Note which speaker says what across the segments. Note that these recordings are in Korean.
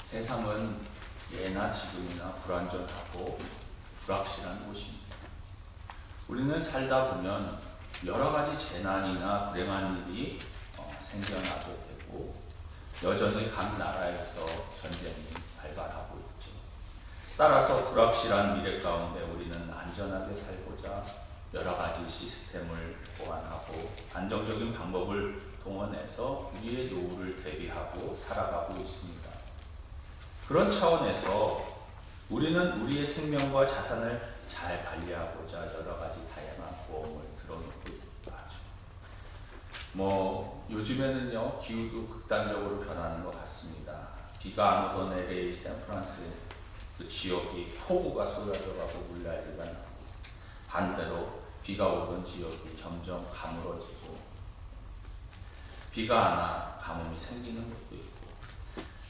Speaker 1: 세상은 예나 지금이나 불안정하고 불확실한 곳입니다. 우리는 살다 보면 여러 가지 재난이나 불행한 일이 생겨나게 되고 여전히 각 나라에서 전쟁이 발발하고 있죠. 따라서 불확실한 미래 가운데 우리는 안전하게 살고자 여러 가지 시스템을 보완하고 안정적인 방법을 동원해서 우리의 노후를 대비하고 살아가고 있습니다. 그런 차원에서 우리는 우리의 생명과 자산을 잘 관리하고자 여러 가지 다양한 보험을 들어놓고 있기도 하죠. 요즘에는요, 기후도 극단적으로 변하는 것 같습니다. 비가 안 오던 LA, 샌프란시스코 그 지역이 폭우가 쏟아져가고 물난리가 나고, 반대로 비가 오던 지역이 점점 가물어지고, 비가 안 와 가뭄이 생기는 것도 있고,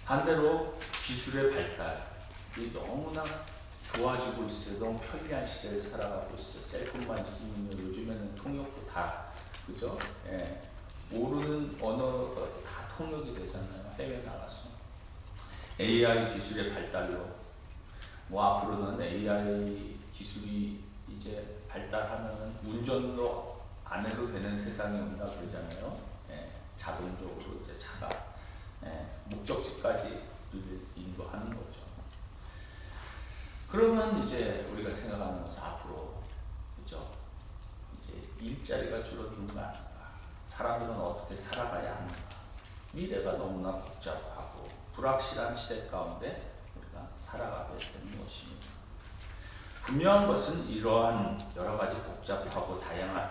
Speaker 1: 반대로 기술의 발달이 너무나 좋아지고 있어요. 너무 편리한 시대를 살아가고 있어요. 셀폰만 있으면 요즘에는 통역도 다, 그죠? 예. 모르는 언어가 다 통역이 되잖아요. 해외 나가서. AI 기술의 발달로, 앞으로는 AI 기술이 이제 발달하면 운전도 안 해도 되는 세상이 온다 그러잖아요. 예. 자동적으로 이제 차가 목적지까지 인도하는 거죠. 그러면 이제 우리가 생각하는 것은 앞으로, 그죠? 이제 일자리가 줄어드는 거 아닌가? 사람들은 어떻게 살아가야 하는가? 미래가 너무나 복잡하고 불확실한 시대 가운데 우리가 살아가게 되는 것입니다. 분명한 것은 이러한 여러 가지 복잡하고 다양한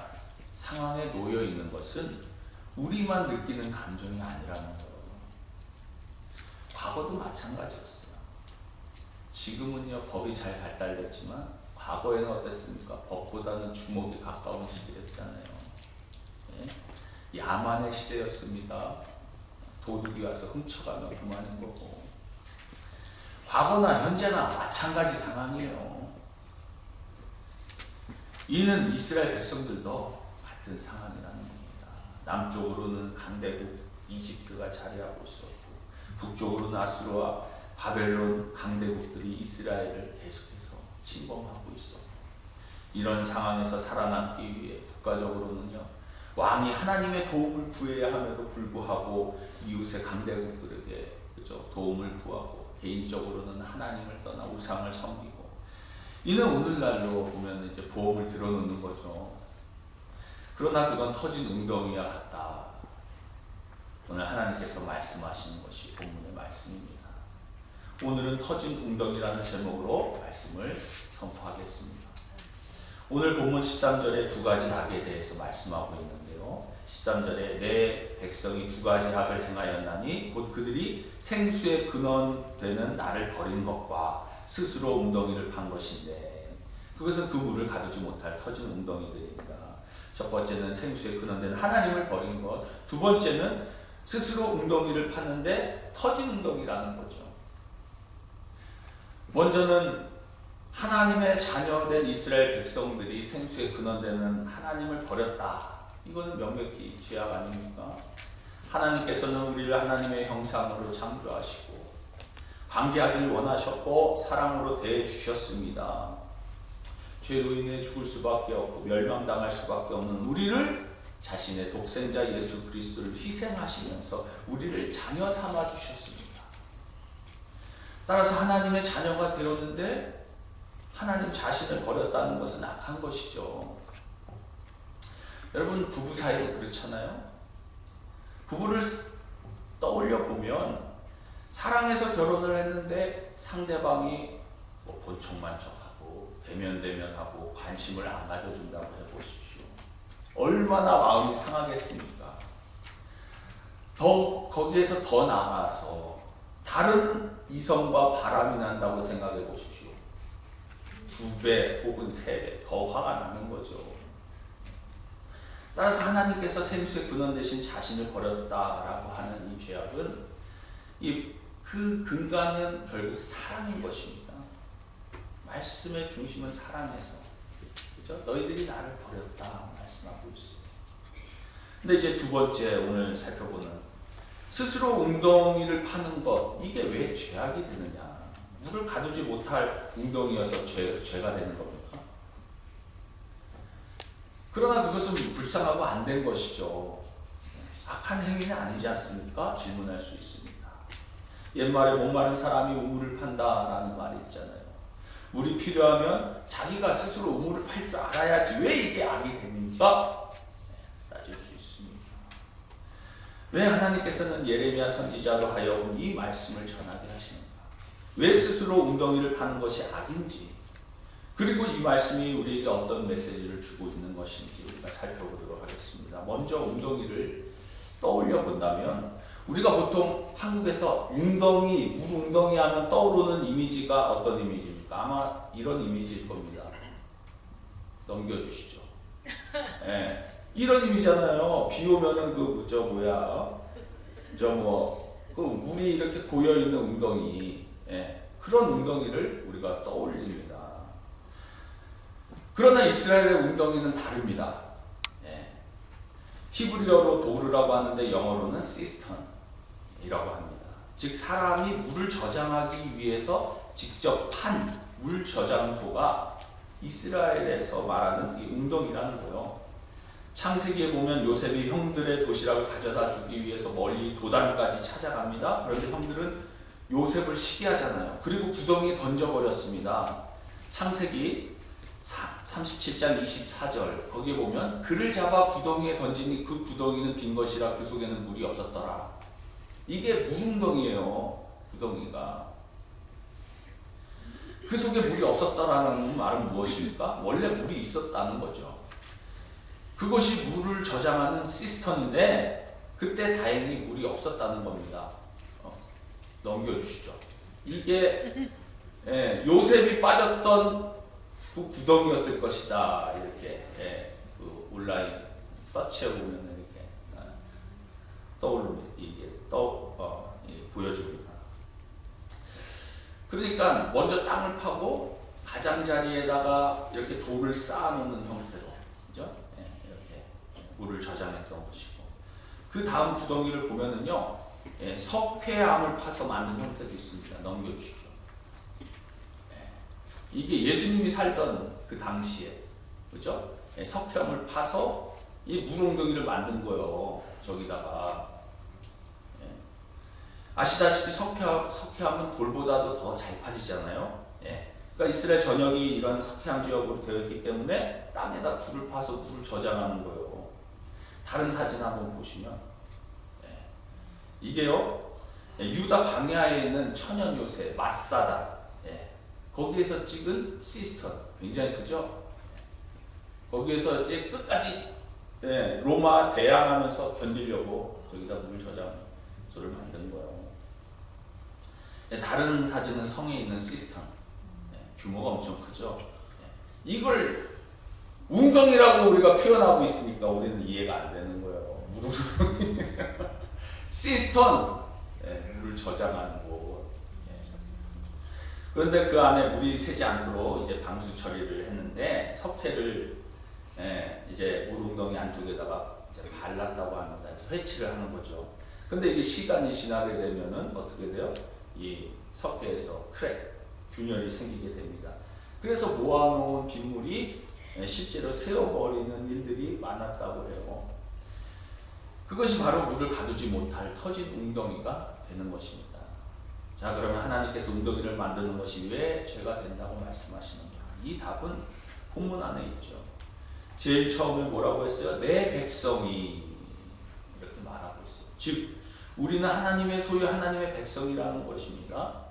Speaker 1: 상황에 놓여 있는 것은 우리만 느끼는 감정이 아니라는 거예요. 과거도 마찬가지였어요. 지금은요, 법이 잘 발달됐지만 과거에는 어땠습니까? 법보다는 주먹이 가까운 시대였잖아요. 예? 야만의 시대였습니다. 도둑이 와서 훔쳐가면 그만인 거고. 과거나 현재나 마찬가지 상황이에요. 이는 이스라엘 백성들도 같은 상황이라는 겁니다. 남쪽으로는 강대국 이집트가 자리하고 있었고, 북쪽으로는 아수르와 바벨론 강대국들이 이스라엘을 계속해서 침범하고 있었고, 이런 상황에서 살아남기 위해 국가적으로는요, 왕이 하나님의 도움을 구해야 함에도 불구하고 이웃의 강대국들에게, 그죠, 도움을 구하고, 개인적으로는 하나님을 떠나 우상을 섬기고, 이는 오늘날로 보면 이제 보험을 들어놓는 거죠. 그러나 그건 터진 웅덩이와 같다. 오늘 하나님께서 말씀하시는 것이 본문의 말씀입니다. 오늘은 터진 웅덩이라는 제목으로 말씀을 선포하겠습니다. 오늘 본문 13절에 두 가지 악에 대해서 말씀하고 있는데요. 13절에 내 백성이 두 가지 악을 행하였나니 곧 그들이 생수의 근원되는 나를 버린 것과 스스로 웅덩이를 판 것인데, 그것은 그 물을 가두지 못할 터진 웅덩이들입니다. 첫 번째는 생수의 근원된 하나님을 버린 것, 두 번째는 스스로 웅덩이를 팠는데 터진 웅덩이라는 거죠. 먼저는 하나님의 자녀된 이스라엘 백성들이 생수의 근원되는 하나님을 버렸다. 이거는 명백히 죄악 아닙니까? 하나님께서는 우리를 하나님의 형상으로 창조하시고 관계하기를 원하셨고 사랑으로 대해주셨습니다. 죄로 인해 죽을 수밖에 없고 멸망당할 수밖에 없는 우리를 자신의 독생자 예수 그리스도를 희생하시면서 우리를 자녀 삼아 주셨습니다. 따라서 하나님의 자녀가 되었는데 하나님 자신을 버렸다는 것은 악한 것이죠. 여러분, 부부 사이도 그렇잖아요. 부부를 떠올려 보면 사랑해서 결혼을 했는데 상대방이 본청만 척하고 대면하고 관심을 안 가져준다고 해보십시오. 얼마나 마음이 상하겠습니까? 거기에서 더 나아가서 다른 이성과 바람이 난다고 생각해 보십시오. 2배 혹은 3배 더 화가 나는 거죠. 따라서 하나님께서 생수의 근원 대신 자신을 버렸다라고 하는 이 죄악은 그 근간은 결국 사랑인 것입니다. 말씀의 중심은 사랑에서, 그죠? 너희들이 나를 버렸다 말씀하고 있어요. 근데 이제 두 번째 오늘 살펴보는 스스로 웅덩이를 파는 것, 이게 왜 죄악이 되느냐? 물을 가두지 못할 웅덩이여서 죄가 되는 겁니까? 그러나 그것은 불쌍하고 안 된 것이죠. 악한 행위는 아니지 않습니까? 질문할 수 있습니다. 옛말에 목마른 사람이 우물을 판다라는 말이 있잖아요. 물이 필요하면 자기가 스스로 우물을 팔 줄 알아야지 왜 이게 악이 됩니까? 따질 수 있습니다. 왜 하나님께서는 예레미야 선지자로 하여금 이 말씀을 전하게 하시는가? 왜 스스로 웅덩이를 파는 것이 악인지, 그리고 이 말씀이 우리에게 어떤 메시지를 주고 있는 것인지 우리가 살펴보도록 하겠습니다. 먼저 웅덩이를 떠올려 본다면, 우리가 보통 한국에서 웅덩이, 물 웅덩이 하면 떠오르는 이미지가 어떤 이미지입니까? 아마 이런 이미지일 겁니다. 넘겨주시죠. 네. 이런 이미지잖아요. 비 오면은 그 물이 이렇게 고여 있는 웅덩이, 예. 그런 웅덩이를 우리가 떠올립니다. 그러나 이스라엘의 웅덩이는 다릅니다. 예. 히브리어로 도르라고 하는데 영어로는 시스턴이라고 합니다. 즉 사람이 물을 저장하기 위해서 직접 판 물 저장소가 이스라엘에서 말하는 이 웅덩이라는 거예요. 창세기에 보면 요셉이 형들의 도시락을 가져다 주기 위해서 멀리 도단까지 찾아갑니다. 그런데 형들은 요셉을 시기하잖아요. 그리고 구덩이에 던져버렸습니다. 창세기 37장 24절 거기에 보면 그를 잡아 구덩이에 던지니 그 구덩이는 빈 것이라 그 속에는 물이 없었더라. 이게 물웅덩이에요. 구덩이가. 그 속에 물이 없었다라는 말은 무엇입니까? 원래 물이 있었다는 거죠. 그것이 물을 저장하는 시스턴인데 그때 다행히 물이 없었다는 겁니다. 넘겨주시죠. 이게 요셉이 빠졌던 그 구덩이였을 것이다. 이렇게 그 온라인 서치해 보면 이렇게 떠오르면 이게 보여줍니다. 그러니까 먼저 땅을 파고 가장자리에다가 이렇게 돌을 쌓아놓는 형태로, 그죠? 이렇게 물을 저장했던 것이고, 그 다음 구덩이를 보면은요, 석회암을 파서 만든 형태도 있습니다. 넘겨주시죠. 이게 예수님이 살던 그 당시에, 그죠? 석회암을 파서 이 물웅덩이를 만든 거예요. 저기다가. 아시다시피 석회암은 돌보다도 더 잘 파지잖아요. 그러니까 이스라엘 전역이 이런 석회암 지역으로 되어 있기 때문에 땅에다 불을 파서 물을 저장하는 거예요. 다른 사진 한번 보시면 이게요, 유다 광야에 있는 천연 요새 마사다, 거기에서 찍은 시스턴, 굉장히 크죠? 거기에서 이제 끝까지 로마 대항하면서 견디려고 저기다 물 저장소를 만든 거예요. 다른 사진은 성에 있는 시스턴, 규모가 엄청 크죠? 이걸 웅덩이라고 우리가 표현하고 있으니까 우리는 이해가 안 되는 거예요. 물웅덩이. 시스턴, 물을 저장하는 곳. 그런데 그 안에 물이 새지 않도록 이제 방수 처리를 했는데 석회를 이제 물웅덩이 안쪽에다가 이제 발랐다고 합니다. 이제 회치를 하는 거죠. 근데 이게 시간이 지나게 되면은 어떻게 돼요? 이 석회에서 크랙, 균열이 생기게 됩니다. 그래서 모아놓은 빗물이 실제로 새어버리는 일들이 많았다고 해요. 그것이 바로 물을 가두지 못할 터진 웅덩이가 되는 것입니다. 자, 그러면 하나님께서 웅덩이를 만드는 것이 왜 죄가 된다고 말씀하시는가? 이 답은 본문 안에 있죠. 제일 처음에 뭐라고 했어요? 내 백성이, 이렇게 말하고 있어요. 즉 우리는 하나님의 소유, 하나님의 백성이라는 것입니다.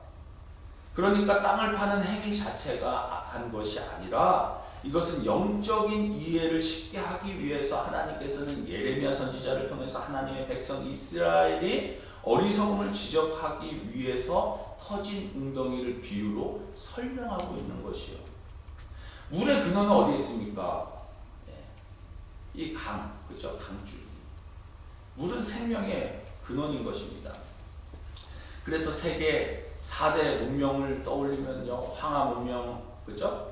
Speaker 1: 그러니까 땅을 파는 행위 자체가 악한 것이 아니라 이것은 영적인 이해를 쉽게 하기 위해서 하나님께서는 예레미야 선지자를 통해서 하나님의 백성 이스라엘이 어리석음을 지적하기 위해서 터진 웅덩이를 비유로 설명하고 있는 것이요. 물의 근원은 어디에 있습니까? 이 강, 그죠? 강줄. 물은 생명의 근원인 것입니다. 그래서 세계 4대 문명을 떠올리면요, 황하 문명, 그죠?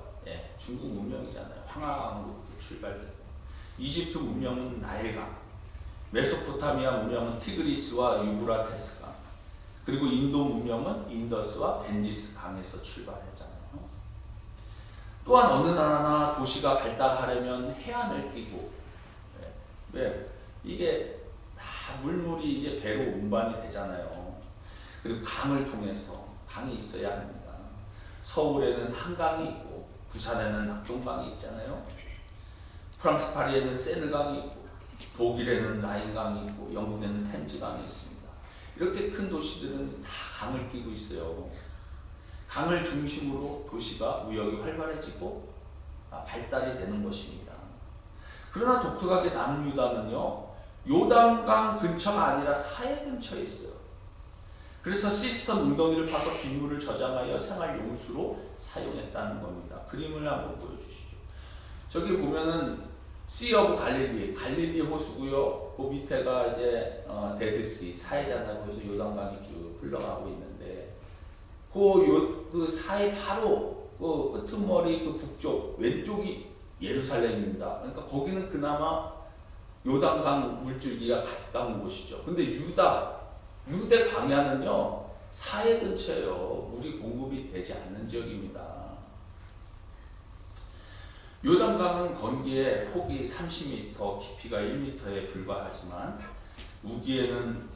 Speaker 1: 중국 문명이잖아요. 황하로 출발되고, 이집트 문명은 나일강, 메소포타미아 문명은 티그리스와 유브라테스강, 그리고 인도 문명은 인더스와 겐지스 강에서 출발했잖아요. 또한 어느 나라나 도시가 발달하려면 해안을 끼고, 왜? 이게 다 물물이 이제 배로 운반이 되잖아요. 그리고 강을 통해서, 강이 있어야 합니다. 서울에는 한강이 있고 부산에는 낙동강이 있잖아요. 프랑스 파리에는 세느강이 있고 독일에는 라인강이 있고 영국에는 템즈강이 있습니다. 이렇게 큰 도시들은 다 강을 끼고 있어요. 강을 중심으로 도시가 무역이 활발해지고 발달이 되는 것입니다. 그러나 독특하게 남유다는요, 요단강 근처가 아니라 사해 근처에 있어요. 그래서 시스터 웅덩이를 파서 빗물을 저장하여 생활용수로 사용했다는 겁니다. 그림을 한번 보여주시죠. 저기 보면은 씨 오브 갈릴리 호수고요. 그 밑에가 이제 데드씨 사해잖아요. 거기서 요단강이 쭉 흘러가고 있는데 그 사해 바로 그 끄트머리 그 북쪽 왼쪽이 예루살렘입니다. 그러니까 거기는 그나마 요단강 물줄기가 가까운 곳이죠. 근데 유대 광야는요 사해 근처예요. 물이 공급이 되지 않는 지역입니다. 요단강은 건기에 폭이 30m, 깊이가 1m에 불과하지만 우기에는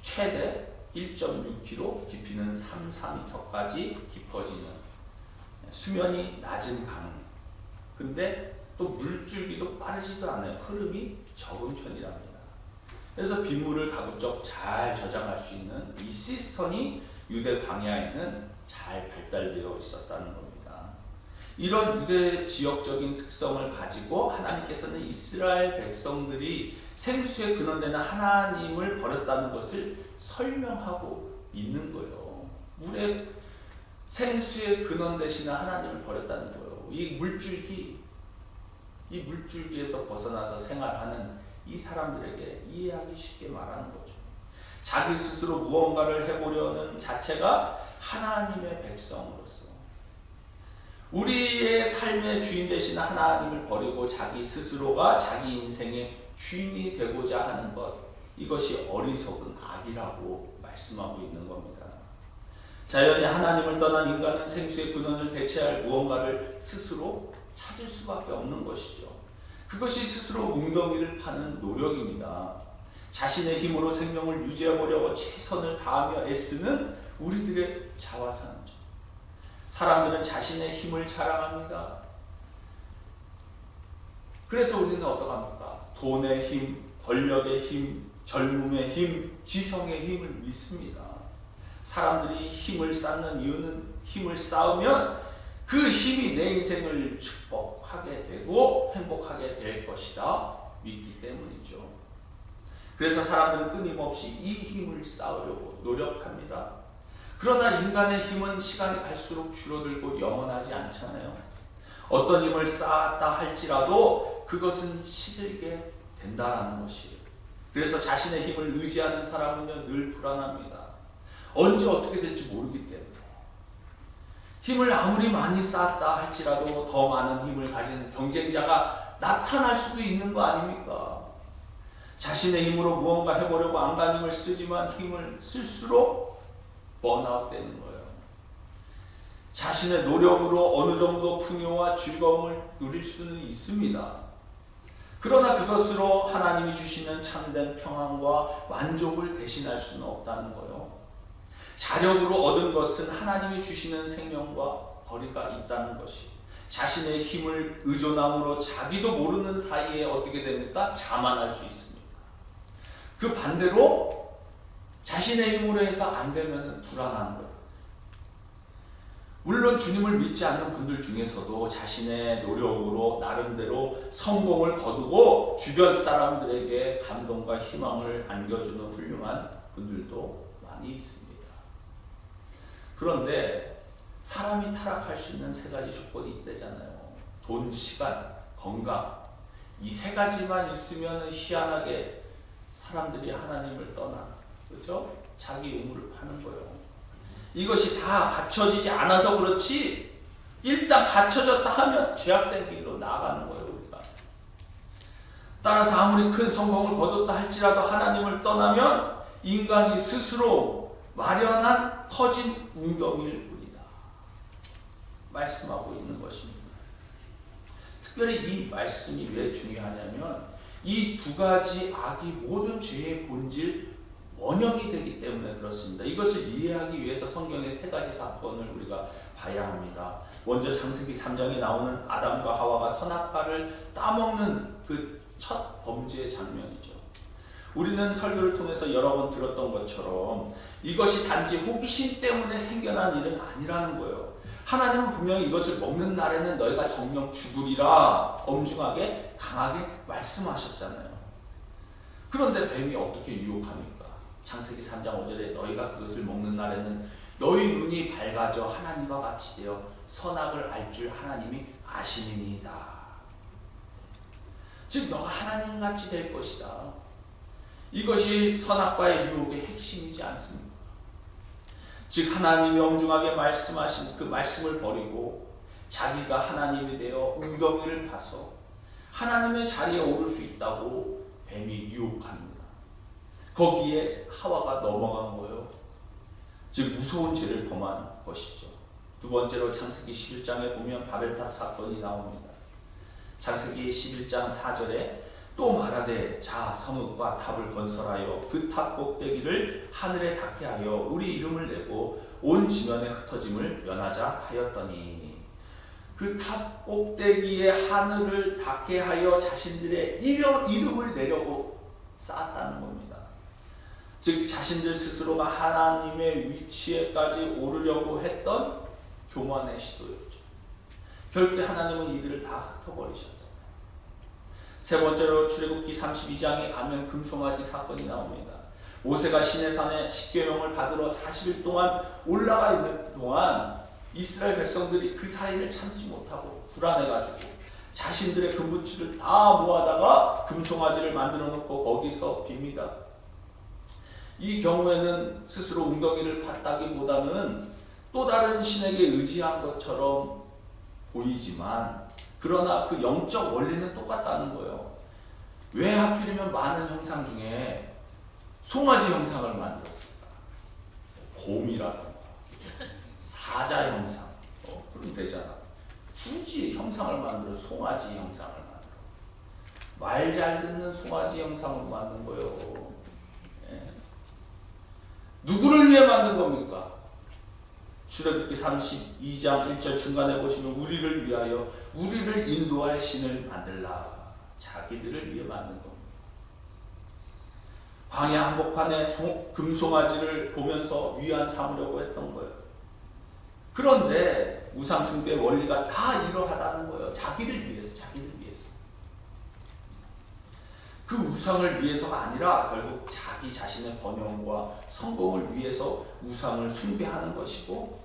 Speaker 1: 최대 1.6km, 깊이는 3, 4m까지 깊어지는 수면이 낮은 강. 근데 또 물줄기도 빠르지도 않아요. 흐름이 적은 편이랍니다. 그래서 빗물을 가급적 잘 저장할 수 있는 이 시스턴이 유대 광야에는 잘 발달되어 있었다는 겁니다. 이런 유대 지역적인 특성을 가지고 하나님께서는 이스라엘 백성들이 생수에 근원되는 하나님을 버렸다는 것을 설명하고 있는 거예요. 물에 생수에 근원 되시는 하나님을 버렸다는 거예요. 이 물줄기에서 벗어나서 생활하는 이 사람들에게 이해하기 쉽게 말하는 거죠. 자기 스스로 무언가를 해보려는 자체가 하나님의 백성으로서 우리의 삶의 주인 되신 하나님을 버리고 자기 스스로가 자기 인생의 주인이 되고자 하는 것, 이것이 어리석은 악이라고 말씀하고 있는 겁니다. 자연히 하나님을 떠난 인간은 생수의 근원을 대체할 무언가를 스스로 찾을 수밖에 없는 것이죠. 그것이 스스로 웅덩이를 파는 노력입니다. 자신의 힘으로 생명을 유지해 보려고 최선을 다하며 애쓰는 우리들의 자화상이죠. 사람들은 자신의 힘을 자랑합니다. 그래서 우리는 어떡합니까? 돈의 힘, 권력의 힘, 젊음의 힘, 지성의 힘을 믿습니다. 사람들이 힘을 쌓는 이유는 힘을 쌓으면 그 힘이 내 인생을 축복하게 되고 행복하게 될 것이다 믿기 때문이죠. 그래서 사람들은 끊임없이 이 힘을 쌓으려고 노력합니다. 그러나 인간의 힘은 시간이 갈수록 줄어들고 영원하지 않잖아요. 어떤 힘을 쌓았다 할지라도 그것은 시들게 된다라는 것이에요. 그래서 자신의 힘을 의지하는 사람은요 늘 불안합니다. 언제 어떻게 될지 모르기 때문에. 힘을 아무리 많이 쌓았다 할지라도 더 많은 힘을 가진 경쟁자가 나타날 수도 있는 거 아닙니까? 자신의 힘으로 무언가 해보려고 안간힘을 쓰지만 힘을 쓸수록 번아웃 되는 거예요. 자신의 노력으로 어느 정도 풍요와 즐거움을 누릴 수는 있습니다. 그러나 그것으로 하나님이 주시는 참된 평안과 만족을 대신할 수는 없다는 거예요. 자력으로 얻은 것은 하나님이 주시는 생명과 거리가 있다는 것이, 자신의 힘을 의존함으로 자기도 모르는 사이에 어떻게 됩니까? 자만할 수 있습니다. 그 반대로 자신의 힘으로 해서 안 되면 불안한 거예요. 물론 주님을 믿지 않는 분들 중에서도 자신의 노력으로 나름대로 성공을 거두고 주변 사람들에게 감동과 희망을 안겨주는 훌륭한 분들도 많이 있습니다. 그런데 사람이 타락할 수 있는 세 가지 조건이 있대잖아요. 돈, 시간, 건강. 이 세 가지만 있으면 희한하게 사람들이 하나님을 떠나, 그렇죠? 자기 우물을 파는 거예요. 이것이 다 갖춰지지 않아서 그렇지, 일단 갖춰졌다 하면 죄악된 길로 나아가는 거예요. 우리가 따라서 아무리 큰 성공을 거뒀다 할지라도 하나님을 떠나면 인간이 스스로 마련한 터진 웅덩이일 뿐이다 말씀하고 있는 것입니다. 특별히 이 말씀이 왜 중요하냐면 이 두 가지 악이 모든 죄의 본질 원형이 되기 때문에 그렇습니다. 이것을 이해하기 위해서 성경의 세 가지 사건을 우리가 봐야 합니다. 먼저 창세기 3장에 나오는 아담과 하와가 선악과를 따먹는 그 첫 범죄의 장면이죠. 우리는 설교를 통해서 여러 번 들었던 것처럼 이것이 단지 호기심 때문에 생겨난 일은 아니라는 거예요. 하나님은 분명히 이것을 먹는 날에는 너희가 정령 죽으리라 엄중하게 강하게 말씀하셨잖아요. 그런데 뱀이 어떻게 유혹합니까? 창세기 3장 5절에 너희가 그것을 먹는 날에는 너희 눈이 밝아져 하나님과 같이 되어 선악을 알 줄 하나님이 아시니이다. 즉 너가 하나님같이 될 것이다. 이것이 선악과의 유혹의 핵심이지 않습니까? 즉 하나님이 엄중하게 말씀하신 그 말씀을 버리고 자기가 하나님이 되어 웅덩이를 파서 하나님의 자리에 오를 수 있다고 뱀이 유혹합니다. 거기에 하와가 넘어간 거예요. 즉 무서운 죄를 범한 것이죠. 두 번째로 창세기 11장에 보면 바벨탑 사건이 나옵니다. 창세기 11장 4절에 또 말하되 자 성읍과 탑을 건설하여 그 탑 꼭대기를 하늘에 닿게 하여 우리 이름을 내고 온 지면에 흩어짐을 면하자 하였더니 그 탑 꼭대기에 하늘을 닿게 하여 자신들의 이름을 내려고 쌓았다는 겁니다. 즉 자신들 스스로가 하나님의 위치에까지 오르려고 했던 교만의 시도였죠. 결국에 하나님은 이들을 다 흩어버리셨잖아요. 세 번째로 출애굽기 32장에 가면 금송아지 사건이 나옵니다. 모세가 시내산에 십계명을 받으러 40일 동안 올라가 있는 동안 이스라엘 백성들이 그 사이를 참지 못하고 불안해가지고 자신들의 금부치를 다 모아다가 금송아지를 만들어 놓고 거기서 빕니다. 이 경우에는 스스로 웅덩이를 팠다기보다는 또 다른 신에게 의지한 것처럼 보이지만 그러나 그 영적 원리는 똑같다는 거예요. 왜 하필이면 많은 형상 중에 송아지 형상을 만들었을까? 곰이라던가 사자 형상 그럼 되잖아. 굳이 형상을 만들어 송아지 형상을 만들어 말 잘 듣는 송아지 형상을 만든 거예요. 예. 누구를 위해 만든 겁니까? 출애굽기 32장 1절 중간에 보시면 우리를 위하여 우리를 인도할 신을 만들라. 자기들을 위해 만든 겁니다. 광야 한복판에 금송아지를 보면서 위안 삼으려고 했던 거예요. 그런데 우상 숭배의 원리가 다 이러하다는 거예요. 자기를 위해서, 자기를 위해서. 그 우상을 위해서가 아니라 결국 자기 자신의 번영과 성공을 위해서 우상을 숭배하는 것이고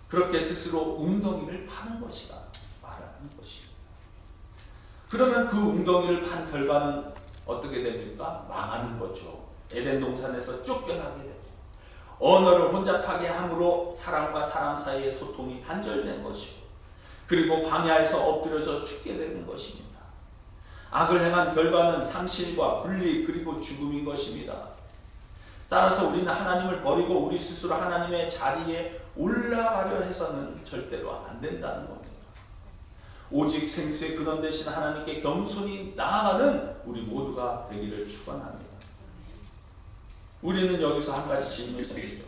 Speaker 1: 그렇게 스스로 웅덩이를 파는 것이다 말하는 것입니다. 그러면 그 웅덩이를 판 결과는 어떻게 됩니까? 망하는 거죠. 에덴 동산에서 쫓겨나게 되고 언어를 혼잡하게 함으로 사람과 사람 사이의 소통이 단절된 것이고 그리고 광야에서 엎드려져 죽게 되는 것입니다. 악을 행한 결과는 상실과 분리 그리고 죽음인 것입니다. 따라서 우리는 하나님을 버리고 우리 스스로 하나님의 자리에 올라가려 해서는 절대로 안 된다는 겁니다. 오직 생수의 근원 되신 하나님께 겸손히 나아가는 우리 모두가 되기를 축원합니다. 우리는 여기서 한 가지 질문이 생기죠.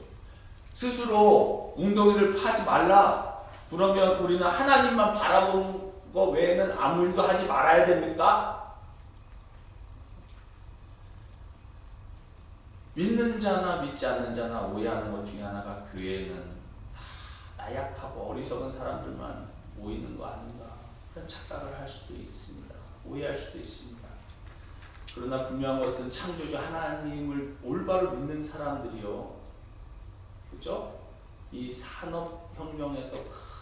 Speaker 1: 스스로 웅덩이를 파지 말라. 그러면 우리는 하나님만 바라보는 것 외에는 아무 일도 하지 말아야 됩니까? 믿는 자나 믿지 않는 자나 오해하는 것 중에 하나가 교회에는 다 나약하고 어리석은 사람들만 모이는 거 아닌가 그런 착각을 할 수도 있습니다. 오해할 수도 있습니다. 그러나 분명한 것은 창조주 하나님을 올바로 믿는 사람들이요, 그죠? 이 산업혁명에서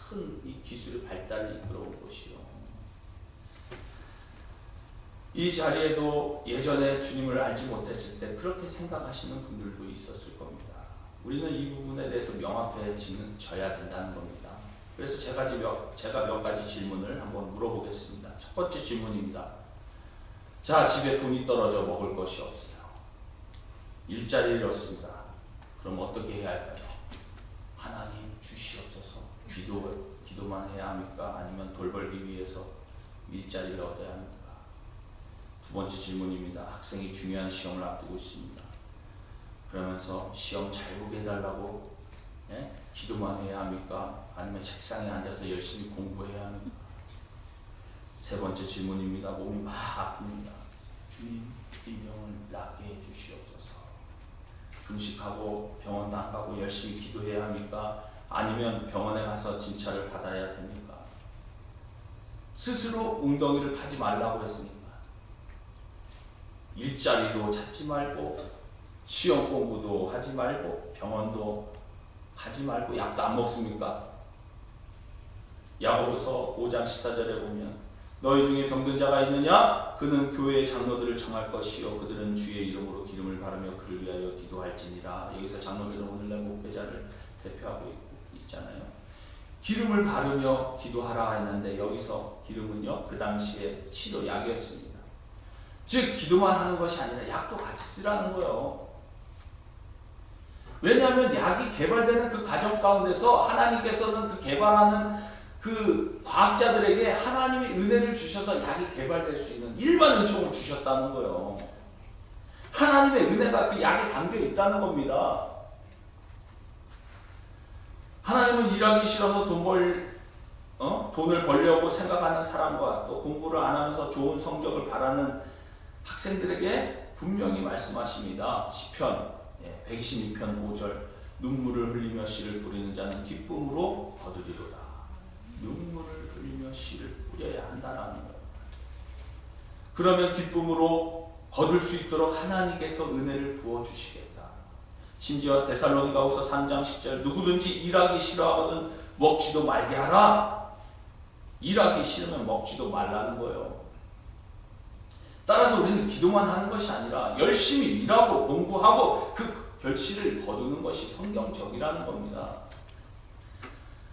Speaker 1: 큰 이 기술의 발달을 이끌어온 것이요. 이 자리에도 예전에 주님을 알지 못했을 때 그렇게 생각하시는 분들도 있었을 겁니다. 우리는 이 부분에 대해서 명확해져야 된다는 겁니다. 그래서 제가 몇 가지 질문을 한번 물어보겠습니다. 첫 번째 질문입니다. 자, 집에 돈이 떨어져 먹을 것이 없어요. 일자리를 잃었습니다. 그럼 어떻게 해야 할까요? 하나님 주시옵소서. 기도만 해야 합니까? 아니면 돈 벌기 위해서 일자리를 얻어야 합니까? 두 번째 질문입니다. 학생이 중요한 시험을 앞두고 있습니다. 그러면서 시험 잘 보게 해달라고 기도만 해야 합니까? 아니면 책상에 앉아서 열심히 공부해야 합니까? 세 번째 질문입니다. 몸이 막 아픕니다. 주님, 이 병을 낫게 해주시옵소서. 금식하고 병원도 안 가고 열심히 기도해야 합니까? 아니면 병원에 가서 진찰을 받아야 됩니까? 스스로 웅덩이를 파지 말라고 했으니까 일자리도 찾지 말고 시험 공부도 하지 말고 병원도 가지 말고 약도 안 먹습니까? 야고보서 5장 14절에 보면 너희 중에 병든 자가 있느냐? 그는 교회의 장로들을 청할 것이요 그들은 주의 이름으로 기름을 바르며 그를 위하여 기도할지니라. 여기서 장로들은 오늘날 목회자를 대표하고 있잖아요. 기름을 바르며 기도하라 했는데 여기서 기름은요 그 당시에 치료약이었습니다. 즉 기도만 하는 것이 아니라 약도 같이 쓰라는 거예요. 왜냐하면 약이 개발되는 그 과정 가운데서 하나님께서는 그 개발하는 그 과학자들에게 하나님의 은혜를 주셔서 약이 개발될 수 있는 일반 은총을 주셨다는 거예요. 하나님의 은혜가 그 약에 담겨 있다는 겁니다. 하나님은 일하기 싫어서 돈을 벌려고 생각하는 사람과 또 공부를 안 하면서 좋은 성적을 바라는 학생들에게 분명히 말씀하십니다. 시편 126편 5절 눈물을 흘리며 씨를 뿌리는 자는 기쁨으로 거두리로다. 눈물을 흘리며 씨를 뿌려야 한다는 거예요. 그러면 기쁨으로 거둘 수 있도록 하나님께서 은혜를 부어주시겠다. 심지어 데살로니가후서 3장 10절 누구든지 일하기 싫어하거든 먹지도 말게 하라. 일하기 싫으면 먹지도 말라는 거예요. 따라서 우리는 기도만 하는 것이 아니라 열심히 일하고 공부하고 그 결실을 거두는 것이 성경적이라는 겁니다.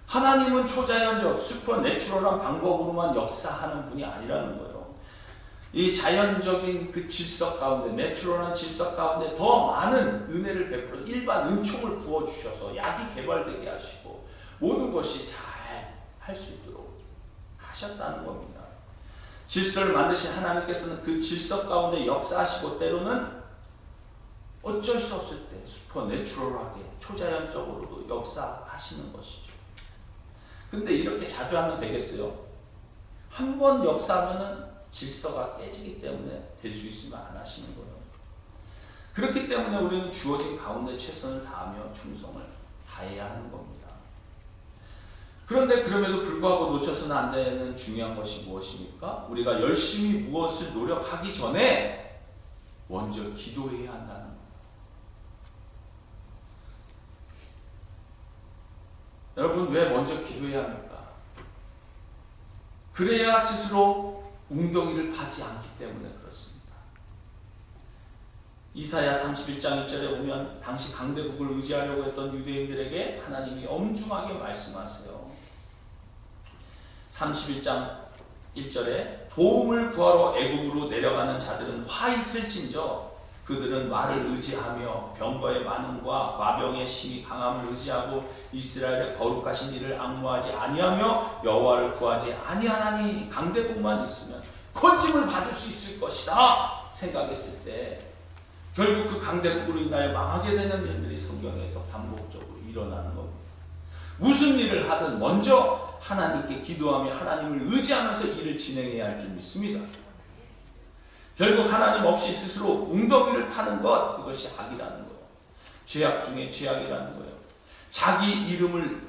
Speaker 1: 하나님은 초자연적, 슈퍼내추럴한 방법으로만 역사하는 분이 아니라는 거예요. 이 자연적인 그 질서 가운데, 내추럴한 질서 가운데 더 많은 은혜를 베풀어 일반 은총을 부어주셔서 약이 개발되게 하시고 모든 것이 잘 할 수 있도록 하셨다는 겁니다. 질서를 만드신 하나님께서는 그 질서 가운데 역사하시고 때로는 어쩔 수 없을 때 슈퍼내추럴하게 초자연적으로도 역사하시는 것이죠. 근데 이렇게 자주 하면 되겠어요? 한 번 역사하면은 질서가 깨지기 때문에 될 수 있으면 안 하시는 거예요. 그렇기 때문에 우리는 주어진 가운데 최선을 다하며 충성을 다해야 하는 겁니다. 그런데 그럼에도 불구하고 놓쳐서는 안 되는 중요한 것이 무엇입니까? 우리가 열심히 무엇을 노력하기 전에 먼저 기도해야 한다는 겁니다. 여러분, 왜 먼저 기도해야 합니까? 그래야 스스로 웅덩이를 파지 않기 때문에 그렇습니다. 이사야 31장 1절에 보면 당시 강대국을 의지하려고 했던 유대인들에게 하나님이 엄중하게 말씀하세요. 31장 1절에 도움을 구하러 애굽으로 내려가는 자들은 화 있을진저 그들은 말을 의지하며 병거의 많음과 마병의 심히 강함을 의지하고 이스라엘의 거룩하신 이를 앙무하지 아니하며 여호와를 구하지 아니하나니 강대국만 있으면 건짐을 받을 수 있을 것이다 생각했을 때 결국 그 강대국으로 인하여 망하게 되는 일들이 성경에서 반복적으로 일어나는 겁니다. 무슨 일을 하든 먼저 하나님께 기도하며 하나님을 의지하면서 일을 진행해야 할 줄 믿습니다. 결국 하나님 없이 스스로 웅덩이를 파는 것, 그것이 악이라는 거예요. 죄악 중에 죄악이라는 거예요. 자기 이름을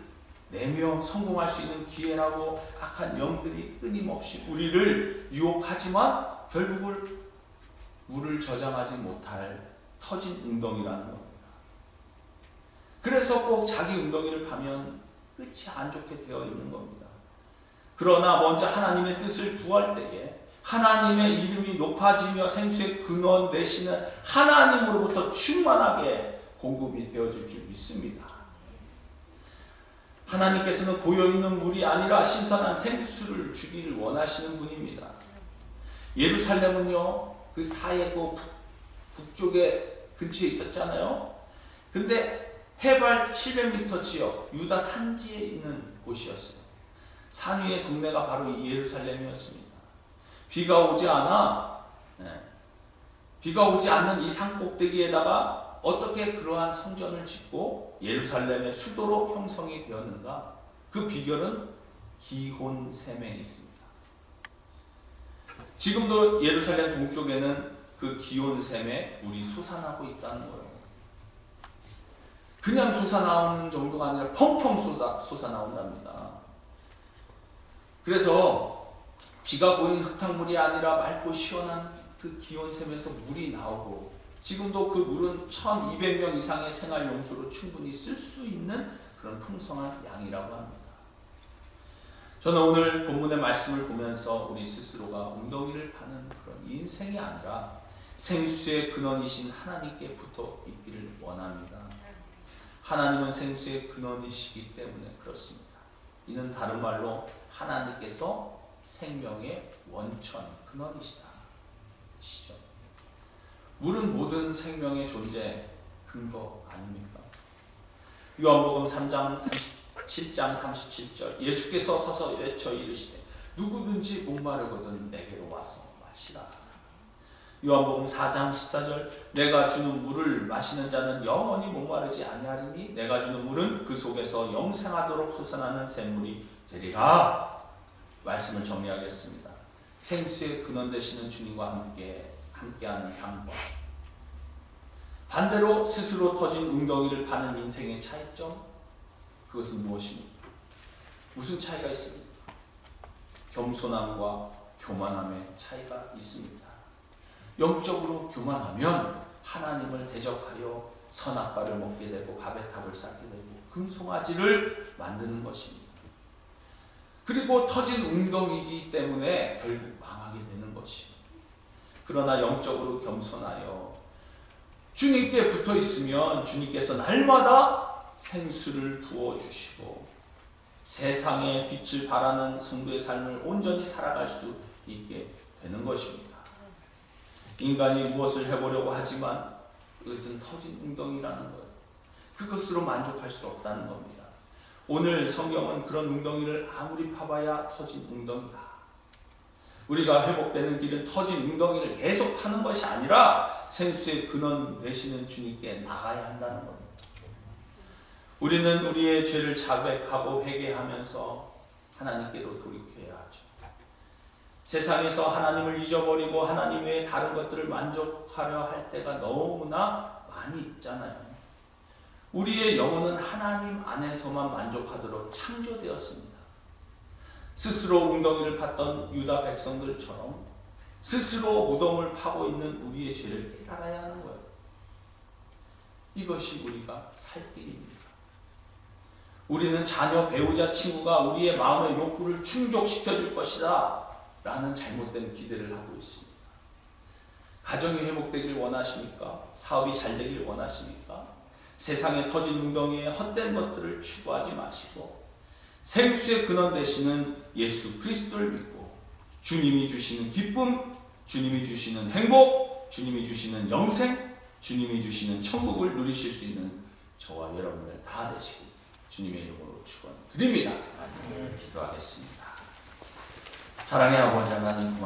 Speaker 1: 내며 성공할 수 있는 기회라고 악한 영들이 끊임없이 우리를 유혹하지만 결국은 물을 저장하지 못할 터진 웅덩이라는 겁니다. 그래서 꼭 자기 웅덩이를 파면 끝이 안 좋게 되어 있는 겁니다. 그러나 먼저 하나님의 뜻을 구할 때에 하나님의 이름이 높아지며 생수의 근원 되시는 하나님으로부터 충만하게 공급이 되어질 줄 믿습니다. 하나님께서는 고여있는 물이 아니라 신선한 생수를 주기를 원하시는 분입니다. 예루살렘은요 그 사해고 북쪽에 근처에 있었잖아요. 근데 해발 700m 지역 유다 산지에 있는 곳이었어요. 산 위의 동네가 바로 예루살렘이었습니다. 비가 오지 않는 이 산 꼭대기에다가 어떻게 그러한 성전을 짓고 예루살렘의 수도로 형성이 되었는가? 그 비결은 기혼샘에 있습니다. 지금도 예루살렘 동쪽에는 그 기혼샘에 물이 솟아나고 있다는 거예요. 그냥 솟아나오는 정도가 아니라 펑펑 솟아나온답니다. 그래서 비가 고인 흙탕물이 아니라 맑고 시원한 그 기온샘에서 물이 나오고, 지금도 그 물은 1200명 이상의 생활용수로 충분히 쓸 수 있는 그런 풍성한 양이라고 합니다. 저는 오늘 본문의 말씀을 보면서 우리 스스로가 웅덩이를 파는 그런 인생이 아니라 생수의 근원이신 하나님께 붙어 있기를 원합니다. 하나님은 생수의 근원이시기 때문에 그렇습니다. 이는 다른 말로 하나님께서 생명의 원천, 근원이시다. 시죠. 물은 모든 생명의 존재 근거 아닙니까? 요한복음 3장 7장 37절 예수께서 서서 외쳐 이르시되 누구든지 목마르거든 내게로 와서 마시라. 요한복음 4장 14절 내가 주는 물을 마시는 자는 영원히 목마르지 아니하리니 내가 주는 물은 그 속에서 영생하도록 솟아나는 샘물이 되리라. 말씀을 정리하겠습니다. 생수의 근원 되시는 주님과 함께하는 삶과 반대로 스스로 터진 웅덩이를 파는 인생의 차이점, 그것은 무엇입니까? 무슨 차이가 있습니까? 겸손함과 교만함의 차이가 있습니다. 영적으로 교만하면 하나님을 대적하여 선악과를 먹게 되고 밥의 탑을 쌓게 되고 금송아지를 만드는 것입니다. 그리고 터진 웅덩이이기 때문에 결국 망하게 되는 것입니다. 그러나 영적으로 겸손하여 주님께 붙어 있으면 주님께서 날마다 생수를 부어주시고 세상의 빛을 발하는 성도의 삶을 온전히 살아갈 수 있게 되는 것입니다. 인간이 무엇을 해보려고 하지만 그것은 터진 웅덩이라는 거예요. 그것으로 만족할 수 없다는 겁니다. 오늘 성경은 그런 웅덩이를 아무리 파봐야 터진 웅덩이다. 우리가 회복되는 길은 터진 웅덩이를 계속 파는 것이 아니라 생수의 근원 되시는 주님께 나가야 한다는 겁니다. 우리는 우리의 죄를 자백하고 회개하면서 하나님께로 돌이켜야 하죠. 세상에서 하나님을 잊어버리고 하나님 외에 다른 것들을 만족하려 할 때가 너무나 많이 있잖아요. 우리의 영혼은 하나님 안에서만 만족하도록 창조되었습니다. 스스로 웅덩이를 팠던 유다 백성들처럼 스스로 무덤을 파고 있는 우리의 죄를 깨달아야 하는 거예요. 이것이 우리가 살 길입니다. 우리는 자녀, 배우자, 친구가 우리의 마음의 욕구를 충족시켜 줄 것이다 라는 잘못된 기대를 하고 있습니다. 가정이 회복되길 원하십니까? 사업이 잘 되길 원하십니까? 세상에 터진 웅덩이에 헛된 것들을 추구하지 마시고 생수의 근원 되시는 예수 그리스도를 믿고 주님이 주시는 기쁨, 주님이 주시는 행복, 주님이 주시는 영생, 주님이 주시는 천국을 누리실 수 있는 저와 여러분들 다 되시길 주님의 이름으로 축원드립니다. 기도하겠습니다. 사랑의 아버지 하나님,